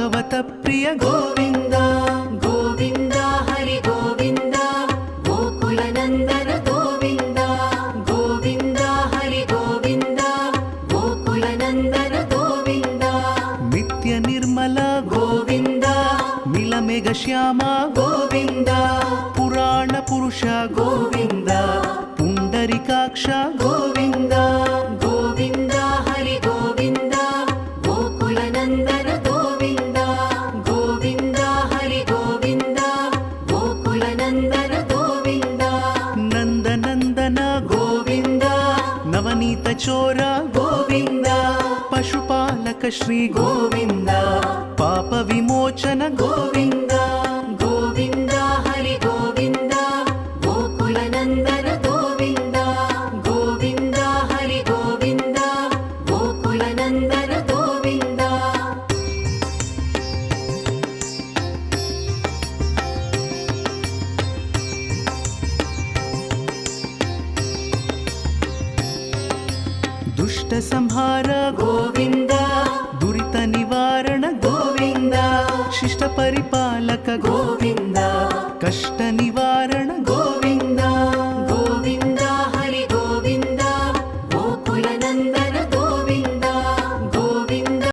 ಭಾಗವತ ಪ್ರಿಯ ಗೋವಿಂದ ಗೋವಿಂದ ಹರಿ ಗೋವಿಂದ ಗೋಕುಲ ನಂದನ ಗೋವಿಂದ ಗೋವಿಂದ ಹರಿ ಗೋವಿಂದ ಗೋಕುಲ ನಂದನ ಗೋವಿಂದ ನಿತ್ಯ ನಿರ್ಮಲ ಗೋವಿಂದ ನೀಲಮೇಘ ಶ್ಯಾಮ ಗೋವಿಂದ ಪುರಾಣ ಪುರುಷ ಗೋವಿಂದ ಪುಂಡರಿಕಾಕ್ಷ ಗೋವಿಂದ ಗೋವಿಂದ ಹರಿ ಗೋವಿಂದ ಗೋಕುಲ ನಂದನ ಗೋವಿಂದ ಗೋವಿಂದ ಹರಿ ಗೋವಿಂದ ಗೋಕುಲ ನಂದನ ಗೋವಿಂದ ನಂದನಂದನ ಗೋವಿಂದ ನವನೀತ ಚೋರ ಗೋವಿಂದ ಪಶುಪಾಲಕ ಶ್ರೀ ಗೋವಿಂದ ಪಾಪ ವಿಮೋಚನ ಗೋವಿಂದ ಗೋವಿಂದ ಹರಿ ಗೋವಿಂದ ಗೋಕುಲ ನಂದನ ಗೋವಿಂದ ಗೋವಿಂದ ಹರಿ ಗೋವಿಂದ ಗೋಕುಲ ನಂದನ ಗೋವಿಂದ ದುಷ್ಟ ಸಂಹಾರ